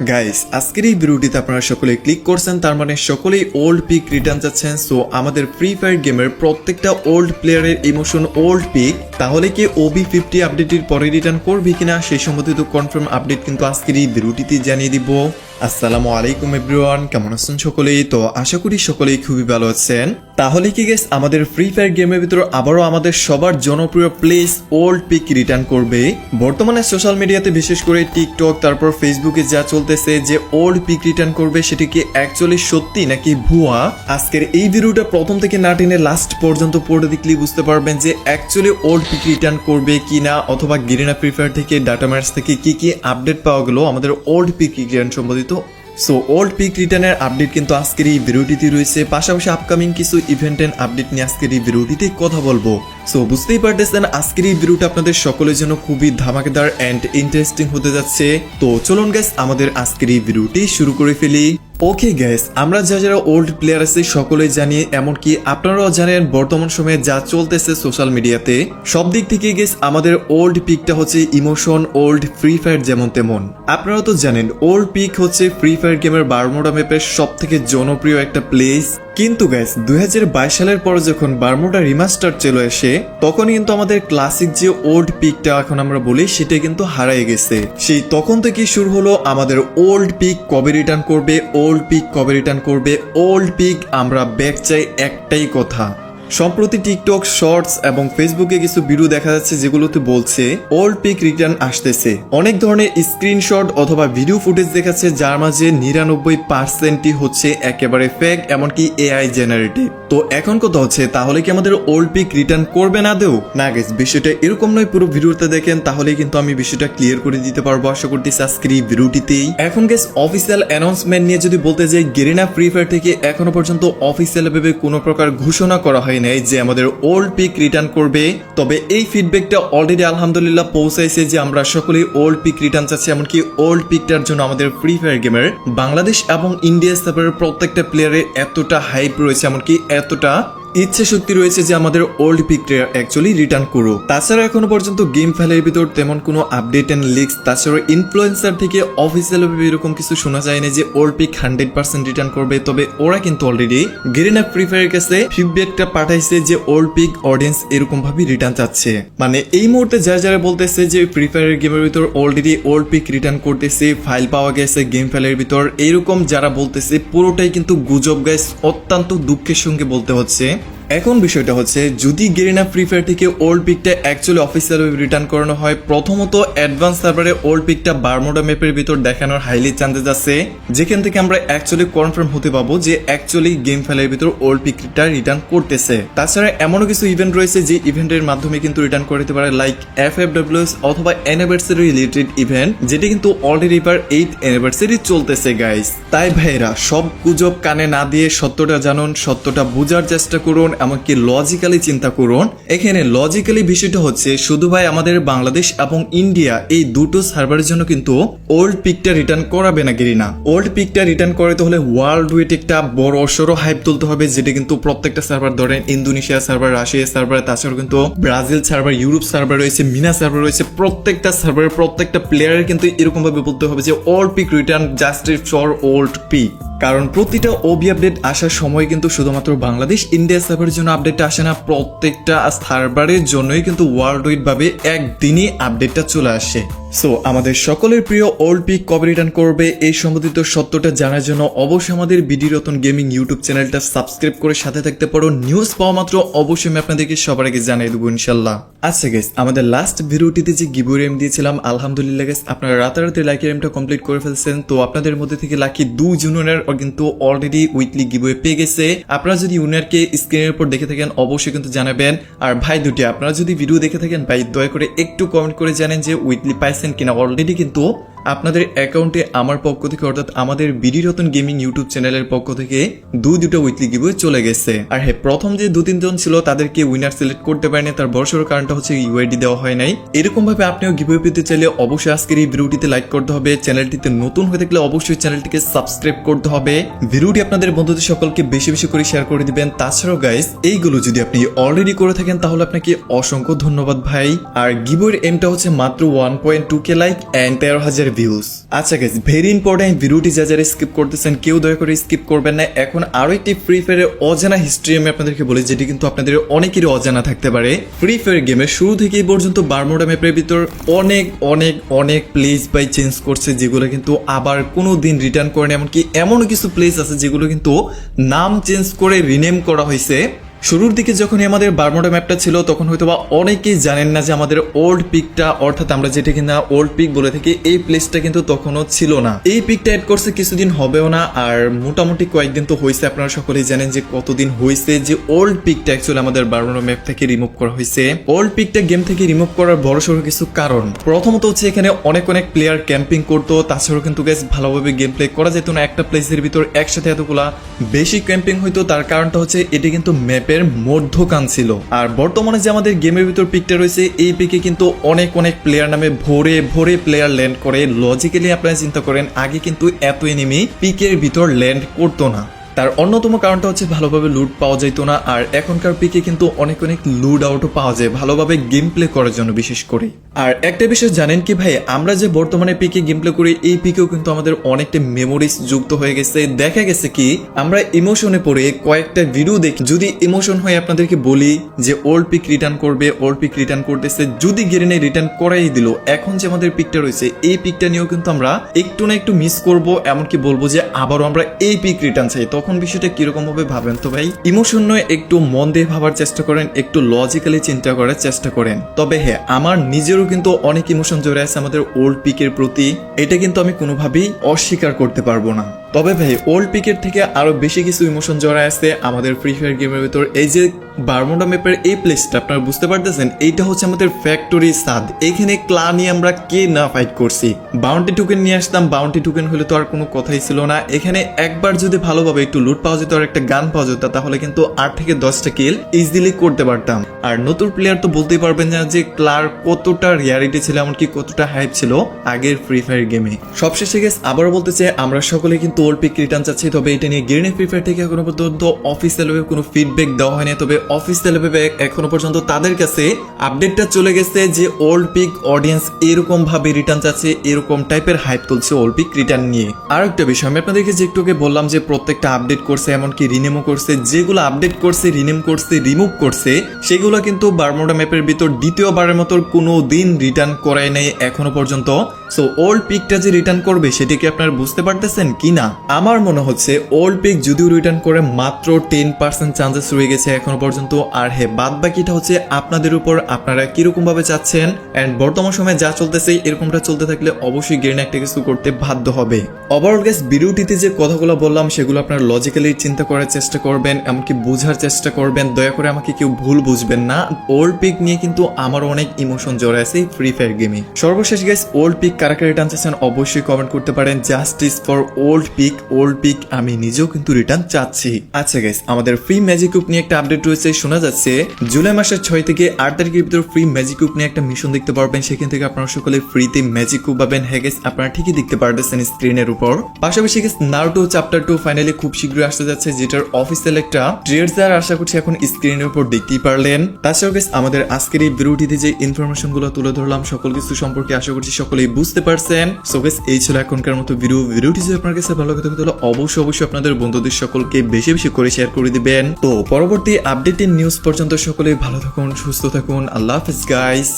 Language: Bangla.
গাইস আজকের এই ভিডিওটিতে আপনারা সকলেই ক্লিক করছেন, তার মানে সকলেই ওল্ড পিক রিটার্ন যাচ্ছেন। সো আমাদের ফ্রি ফায়ার গেমের প্রত্যেকটা ওল্ড প্লেয়ারের ইমোশন ওল্ড পিক, তাহলে কি OB50 আপডেটের পরে রিটার্ন করবে কিনা সেই সম্বন্ধিত কনফার্ম আপডেট কিন্তু আজকের এই ভিডিওটিতে জানিয়ে দিব। আসসালামু আলাইকুম এভরিওয়ান, কেমন আছেন সকলেই? তো আশা করি সকলেই খুবই ভালো আছেন। তাহলে কি গাইস আমাদের ফ্রি ফায়ার গেমের ভিতরে আবারও আমাদের সবার জনপ্রিয় প্লেস ওল্ড পিক রিটার্ন করবে? বর্তমানে সোশ্যাল মিডিয়াতে বিশেষ করে টিকটক তারপর ফেসবুকে যা চলতেছে যে ওল্ড পিক রিটার্ন করবে, সেটা কি অ্যাকচুয়ালি সত্যি নাকি ভুয়া? আজকের এই ভিডিওটা প্রথম থেকে না টেনে লাস্ট পর্যন্ত পড়ে দেখলে বুঝতে পারবেন যে অ্যাকচুয়ালি ওল্ড পিক রিটার্ন করবে কিনা, অথবা গেরিনা ফ্রি ফায়ার থেকে ডাটামার্স থেকে কি কি আপডেট পাওয়া গেল আমাদের ওল্ড পিক রিটার্ন সম্বন্ধিত। সো ওল্ড পিক রিটার্নের আপডেট কিন্তু আজকের এই ভিডিওটিতে রয়েছে, পাশাপাশি আপকামিং কিছু ইভেন্ট এন্ড আপডেট নিয়ে আজকের এই ভিডিওটিতে কথা বলবো। সো বুঝতেই পারতেছেন আজকের এই ভিডিওটা আপনাদের সকলের জন্য খুবই ধামাকেদার এন্ড ইন্টারেস্টিং হতে যাচ্ছে। তো চলুন গাইস আমাদের আজকের এই ভিডিওটি শুরু করে ফেলি। ওকে গাইস, আমরা যারা ওল্ড প্লেয়ার আছে সকলেই জানি, এমনকি আপনারাও জানেন বর্তমান সময়ে যা চলতেছে সোশ্যাল মিডিয়াতে সব দিক থেকে গাইস আমাদের ওল্ড পিকটা হচ্ছে ইমোশন ওল্ড ফ্রি ফায়ার যেমন তেমন। আপনারা তো জানেন ওল্ড পিক হচ্ছে ফ্রি ফায়ার গেমের বারমুডা ম্যাপের সব থেকে জনপ্রিয় একটা প্লেস। কিন্তু গাইস 2022 সালের পরে যখন বারমুডা রিমাস্টার চলে আসে, তখন কিন্তু আমাদের ক্লাসিক যে ওল্ড পিকটা এখন আমরা বলি সেটা কিন্তু হারিয়ে গেছে। সেই তখন থেকে শুরু হলো আমাদের ওল্ড পিক কবে রিটার্ন করবে, ওল্ড পিক কবে রিটার্ন করবে, ওল্ড পিক আমরা ব্যাক চাই, একটাই কথা। সম্প্রতি টিকটক শর্টস এবং ফেসবুকে কিছু ভিডিও দেখা যাচ্ছে যেগুলোতে বলছে ওল্ড পিক রিটার্ন আসতেছে। অনেক ধরনের স্ক্রিনশট অথবা ভিডিও ফুটেজ দেখাচ্ছে যার মাঝে 99% হচ্ছে একেবারে ফেক, এমনকি AI জেনারেটেড। তো এখন কথা হচ্ছে তাহলে কি আমাদের ওল্ড পিক রিটার্ন করবে না দেও? না গাইস, বিষয়টা এরকম নয়, পুরো ভিডিওতে দেখেন তাহলে কিন্তু আমি বিষয়টা ক্লিয়ার করে দিতে পারবো আশা করতেছি আজকের এই ভিডিওটিতেই। এখন গাইস অফিসিয়াল অ্যানাউন্সমেন্ট নিয়ে যদি বলতে যাই, গেরিনা ফ্রি ফায়ার থেকে এখনো পর্যন্ত অফিসিয়াল ভাবে কোনো প্রকার ঘোষণা করা হয় নাই যে আমাদের ওল্ড পিক রিটার্ন করবে। তবে এই ফিডব্যাকটা অলরেডি আলহামদুলিল্লাহ পৌঁছাইছে যে আমরা সকলেই ওল্ড পিক রিটার্ন চাচ্ছি, এমনকি ওল্ড পিকটার জন্য আমাদের ফ্রি ফায়ার গেমের বাংলাদেশ এবং ইন্ডিয়া সার্ভারের প্রত্যেকটা প্লেয়ারের এতটা হাইপ রয়েছে, এমনকি এতটা ইচ্ছে শক্তি রয়েছে যে আমাদের ওল্ড পিকটা অ্যাকচুয়ালি রিটার্ন করো। তাছাড়া এখনো পর্যন্ত গেম ফেলের ভিতর তেমন কোনো আপডেট এন্ড লিক্স, তাছাড়া ইনফ্লুয়েন্সার থেকে অফিসিয়াল ভাবে এরকম কিছু শোনা যায় না যে ওল্ড পিক 100% রিটার্ন করবে। তবে ওরা কিন্তু অলরেডি গেরিনা ফ্রি ফায়ারের কাছে ফিডব্যাকটা পাঠাইছে যে ওল্ড পিক অডিয়েন্স এরকম ভাবে রিটার্ন চাচ্ছে। মানে এই মুহূর্তে যারা বলতেছে যে ফ্রি ফায়ারের গেমের ভিতর অলরেডি ওল্ড পিক রিটার্ন করতেছে, ফাইল পাওয়া গেছে গেম ফেলের ভিতর, এইরকম যারা বলতেছে পুরোটাই কিন্তু গুজব গাইস, অত্যন্ত দুঃখের সঙ্গে বলতে হচ্ছে। এখন বিষয়টা হচ্ছে যদি গেরিনা ফ্রি ফায়ার থেকে ওল্ড পিকটা অ্যাকচুয়ালি অফিসিয়াল রিটার্ন করানো হয়, প্রথমত অ্যাডভান্স সার্ভারে ওল্ড পিকটা বারমুডা ম্যাপের ভিতর দেখানোর হাইলি চান্সেস আছে, যেখান থেকে আমরা অ্যাকচুয়ালি কনফার্ম হতে পাবো যে অ্যাকচুয়ালি গেম ফেলের ভিতর ওল্ড পিকটা রিটার্ন করতেছে। তাছাড়া এমনও কিছু ইভেন্ট রয়েছে যে ইভেন্টের মাধ্যমে কিন্তু রিটার্ন করতে পারে, লাইক FFWS অথবা অ্যানিভার্সারি রিলেটেড ইভেন্ট, যেটি কিন্তু অলরেডি এবার 8th অ্যানিভার্সারি চলতেছে গাইস। তাই ভাইরা সব গুজব কানে না দিয়ে সত্যটা জানুন, সত্যটা বোঝার চেষ্টা করুন, এমনকি লজিক্যালি চিন্তা করুন। এখানে লজিক্যালি বিষয়টা হচ্ছে শুধু ভাই আমাদের বাংলাদেশ এবং ইন্ডিয়া এই দুটো সার্ভারের জন্য কিন্তু ওল্ড পিকটা রিটার্ন করাবে না গেরিনা। ওল্ড পিকটা রিটার্ন করতে হলে ওয়ার্ল্ড ওয়াইড একটা বড় সড়ো হাইপ তুলতে হবে, যেটা কিন্তু প্রত্যেকটা সার্ভার ধরেন ইন্দোনেশিয়া সার্ভার, রাশিয়া সার্ভার, তাছাড়া কিন্তু ব্রাজিল সার্ভার, ইউরোপ সার্ভার রয়েছে, মিনা সার্ভার রয়েছে, প্রত্যেকটা সার্ভারের প্রত্যেকটা প্লেয়ারের কিন্তু এরকম ভাবে বলতে হবে যে old pick return just for old pick. কারণ প্রতিটা ওবি আপডেট আসার সময় কিন্তু শুধুমাত্র বাংলাদেশ ইন্ডিয়া সার্ভারের জন্য আপডেটটা আসে না, প্রত্যেকটা সার্ভারের জন্যই কিন্তু ওয়ার্ল্ড ওয়াইড ভাবে একদিনই আপডেটটা চলে আসে। সো আমাদের সকলের প্রিয় ওল্ড পিক কবে রিটার্ন করবে এই সম্বন্ধিত সত্যটা জানার জন্য অবশ্যই আমাদের বিডি রতন গেমিং ইউটিউব চ্যানেলটা সাবস্ক্রাইব করে সাথে থাকতে পারো। নিউজ পাওয়া মাত্র অবশ্যই আমি আপনাদেরকে সবার আগে জানিয়ে দেবো ইনশাল্লাহ। আচ্ছা গাইস, আমাদের লাস্ট ভিডিওটিতে যে গিভওয়ে এম দিয়েছিলাম, আলহামদুলিল্লাহ গাইস আপনারা রাতারাতি লাকি এমটা কমপ্লিট করে ফেলছেন। তো আপনাদের মধ্যে থেকে লাকি 2 জুনিয়র কিন্তু অলরেডি উইকলি গিভওয়ে পেয়ে গেছে। আপনারা যদি উইনারকে স্ক্রিনের উপর দেখে থাকেন অবশ্যই কিন্তু জানাবেন। আর ভাই দুটি আপনারা যদি ভিডিও দেখে থাকেন ভাই দয়া করে একটু কমেন্ট করে জানেন যে উইকলি পাইছেন কিনা। অলরেডি কিন্তু আপনাদের অ্যাকাউন্টে আমার পক্ষ থেকে অর্থাৎ আমাদের বিডি রতন গেমিং ইউটিউব চ্যানেলের পক্ষ থেকে দুটো উইকলি গিভওয়ে চলে গেছে। আর হ্যাঁ, প্রথম যে 2-3 জন ছিল তাদেরকে উইনার সিলেক্ট করতে পারেনি, তার বড়সড় কারণটা হচ্ছে ইউআইডি দেওয়া হয় নাই। এরকম ভাবে আপনিও গিভওয়ে পেতে চাইলে অবশ্যই আজকের এই ভিডিওটিতে লাইক করতে হবে, চ্যানেলটিতে নতুন হয়ে থাকলে অবশ্যই চ্যানেলটিকে সাবস্ক্রাইব করতে হবে, ভিডিওটি আপনাদের বন্ধুদের সকলকে বেশি বেশি করে শেয়ার করে দিবেন। তাছাড়াও গাইস এইগুলো যদি আপনি অলরেডি করে থাকেন তাহলে আপনাকে অসংখ্য ধন্যবাদ ভাই। আর গিভওয়ের এমটা হচ্ছে মাত্র 1.2K লাইক এন্ড 13,000 ভিউজ। আচ্ছা গাইস, ভেরি ইম্পর্টেন্ট, ভিডিওটি যারা স্কিপ করতেছেন কেউ দয়া করে স্কিপ করবেন না। এখন আরো একটি ফ্রি ফায়ারের অজানা হিস্ট্রি আমি আপনাদেরকে বলি, যেটি কিন্তু আপনাদের অনেকেরই অজানা থাকতে পারে। ফ্রি ফায়ার গেমের শুরু থেকে এই পর্যন্ত বারমুডা ম্যাপের ভিতর অনেক অনেক অনেক প্লেস বাই চেঞ্জ করছে, যেগুলো কিন্তু আবার কোনো দিন রিটার্ন করেন। এমনকি এমনও কিছু প্লেস আছে যেগুলো কিন্তু নাম চেঞ্জ করে রিনেম করা হয়েছে। শুরুর দিকে যখনই আমাদের বারমুডা ম্যাপটা ছিল তখন হয়তো বা অনেকেই জানেন না যে আমাদের ওল্ড পিকটা, অর্থাৎ আমরা যেটা কিনা ওল্ড পিক বলে থাকি, এই প্লেসটা কিন্তু তখনও ছিল না। এই পিকটা অ্যাড করছে কিছুদিন হবেও না, আর মোটামুটি কয়েকদিন তো হয়েছে। আপনারা সকলেই জানেন যে কতদিন হয়েছে যে ওল্ড পিকটা অ্যাকচুয়ালি আমাদের বারমুডা ম্যাপ থেকে রিমুভ করা হয়েছে। ওল্ড পিকটা গেম থেকে রিমুভ করার বড়সড় কিছু কারণ, প্রথমত হচ্ছে এখানে অনেক অনেক প্লেয়ার ক্যাম্পিং করতো, তাছাড়াও কিন্তু গাইস ভালোভাবে গেম প্লে করা যেত না। একটা প্লেসের ভিতর একসাথে এতগুলা বেশি ক্যাম্পিং হইতো, তার কারণটা হচ্ছে এটি কিন্তু ম্যাপের মধ্যখান ছিল। আর বর্তমানে যে আমাদের গেমের ভিতর পিকটা রয়েছে, এই পিকে কিন্তু অনেক অনেক প্লেয়ার নামে ভরে ভরে প্লেয়ার ল্যান্ড করে। লজিক্যালি আপনারা চিন্তা করেন, আগে কিন্তু এত এনিমি পিকের ভিতর ল্যান্ড করতো না। তার অন্যতম কারণটা হচ্ছে ভালোভাবে লুট পাওয়া যেত না। আর এখনকার পিকে কিন্তু অনেক অনেক লুট আউটও পাওয়া যায় ভালোভাবে গেম প্লে করার জন্য বিশেষ করে। আর একটা বিষয় জানেন কি ভাই, আমরা যে বর্তমানে পিকে গেম প্লে করি, এই পিকেও কিন্তু আমাদের অনেকটা মেমোরিজ যুক্ত হয়ে গেছে। দেখা গেছে কি আমরা ইমোশনে পড়ে কয়েকটা ভিডিও দেখি, যদি ইমোশন হয় আপনাদেরকে বলি যে ওল্ড পিক রিটার্ন করবে, ওল্ড পিক রিটার্ন করতেছে, যদি গেরিনে রিটার্ন করাই দিল, এখন যে আমাদের পিকটা রয়েছে এই পিকটা নিয়েও কিন্তু আমরা একটু না একটু মিস করব, এমনকি বলবো যে আবারও আমরা এই পিক রিটার্ন চাই। তখন বিষয়টা কিরকম ভাবে ভাবেন তো ভাই, ইমোশন নয়, একটু মন দিয়ে ভাবার চেষ্টা করেন, একটু লজিক্যালি চিন্তা করার চেষ্টা করেন। তবে হ্যাঁ, আমার নিজেরও কিন্তু অনেক ইমোশন জড়ে আছে আমাদের ওল্ড পিকের প্রতি, এটা কিন্তু আমি কোনোভাবেই অস্বীকার করতে পারবো না। তবে ভাই ওল্ড পিকের থেকে আরো বেশি কিছু ইমোশন জড়া আছে আমাদের ফ্রি ফায়ার গেমের ভিতর। এই যে বারমুডা ম্যাপের এই প্লেসটা আপনারা বুঝতে পারতেছেন, এইটা হচ্ছে আমাদের ফ্যাক্টরি সাদ। এখানে ক্লা নিয়ে আমরা কে না ফাইট করছি, বাউন্টি টোকেন নিয়ে আসতাম, বাউন্টি টোকেন হলে তো আর কোনো কথাই ছিল না। এখানে একবার যদি ভালোভাবে একটু লুট পাওয়া যেত আর একটা গান পাওয়া যেত, তাহলে কিন্তু 8 থেকে 10টা কিল ইজিলি করতে পারতাম। আর নতুন প্লেয়ার তো বলতেই পারবেন না যে ক্লার কতটা রিয়ালিটি ছিল, এমনকি কতটা হাইপ ছিল আগের ফ্রি ফায়ার গেমে। সবশেষে গেস আবারও বলতে চাই, আমরা সকলে কিন্তু ওল্ড পিক রিটার্ন চাচ্ছি। তবে এটা নিয়ে গেরিনে ফ্রি ফায়ার থেকে এখনো পর্যন্ত অফিসিয়াল ভাবে কোনো ফিডব্যাক দেওয়া হয়নি। তবে অফিসিয়াল ভাবে এখনো পর্যন্ত তাদের কাছে আপডেটটা চলে গেছে যে ওল্ড পিক অডিয়েন্স এরকম ভাবে রিটার্ন চাচ্ছে, এরকম টাইপের হাইপ তুলছে ওল্ড পিক রিটার্ন নিয়ে। আর একটা বিষয় আমি আপনাদেরকে যে একটু বললাম যে প্রত্যেকটা আপডেট করছে, এমনকি রিনেমও করছে। যেগুলো আপডেট করছে, রিনেম করছে, রিমুভ করছে, সেগুলো কিন্তু বারমুডা ম্যাপের ভিতর দ্বিতীয়বারের মতো কোনো দিন রিটার্ন করায় নাই এখনো পর্যন্ত। সো ওল্ড পিকটা যে রিটার্ন করবে সেটা কি আপনারা বুঝতে পারতেছেন কি না? আমার মনে হচ্ছে ওল্ড পিক যদিও রিটার্ন করে মাত্র 10% চান্সেস রয়ে গেছে এখনো পর্যন্ত। আর হ্যাঁ, বাদ বাকিটা হচ্ছে আপনাদের উপর, আপনারা কিরকম ভাবে চাচ্ছেন। এন্ড বর্তমান সময়ে যা চলতেছে এরকমটা চলতে থাকলে অবশ্যই গেরিনা একটা কিছু করতে বাধ্য হবে। ওভারঅল গাইস, ভিডিওটিতে যে কথাগুলো বললাম সেগুলো আপনারা লজিক্যালি চিন্তা করার চেষ্টা করবেন, এমনকি বোঝার চেষ্টা করবেন। দয়া করে আমাকে কেউ ভুল বুঝবেন না। ওল্ড পিক নিয়ে কিন্তু আমার অনেক ইমোশন জড়ে আছে ফ্রি ফায়ার গেমে। সর্বশেষ গাইস, ওল্ড পিক কারা কারা রিটার্ন চাচ্ছেন অবশ্যই কমেন্ট করতে পারেন। Justice for old pick, old pick আমি নিজেও কিন্তু রিটার্ন চাচ্ছি। আচ্ছা গাইস, আমাদের ফ্রি ম্যাজিক কিউব নিয়ে একটা আপডেট রয়েছে। শোনা যাচ্ছে জুলাই মাসের 6 থেকে 8 তারিখের ভিতর ফ্রি ম্যাজিক কিউব নিয়ে একটা মিশন দেখতে পারবেন। সেখান থেকে আপনারা সকলে ফ্রিতে ম্যাজিক কিউব পাবেন। হ্যাঁ গাইস, আপনারা ঠিকই দেখতে পারতেছেন স্ক্রিনের উপর। পাশাপাশি গাইস, নারুটো চ্যাপ্টার 2 ফাইনালি খুব শীঘ্রই আসতে যাচ্ছে, যেটার অফিসিয়াল একটা ট্রেলার আশা করছি এখন স্ক্রিনের উপর দেখতেই পারলেন। তাছাড়াও গাইস, আমাদের আজকের এই ভিডিওটিতে যে ইনফরমেশন গুলো তুলে ধরলাম সকল কিছু সম্পর্কে আশা করছি সকলেই বুঝতে পারছেন। সো গাইস, এই ছিল এখনকার মতো ভিডিওটি যদি আপনার কাছে ভালো লাগে তাহলে অবশ্যই আপনাদের বন্ধুদের সকলকে বেশি বেশি করে শেয়ার করে দিবেন। তো পরবর্তী আপডেটের নিউজ পর্যন্ত সকলে ভালো থাকুন, সুস্থ থাকুন। আল্লাহ হাফেজ গাইস।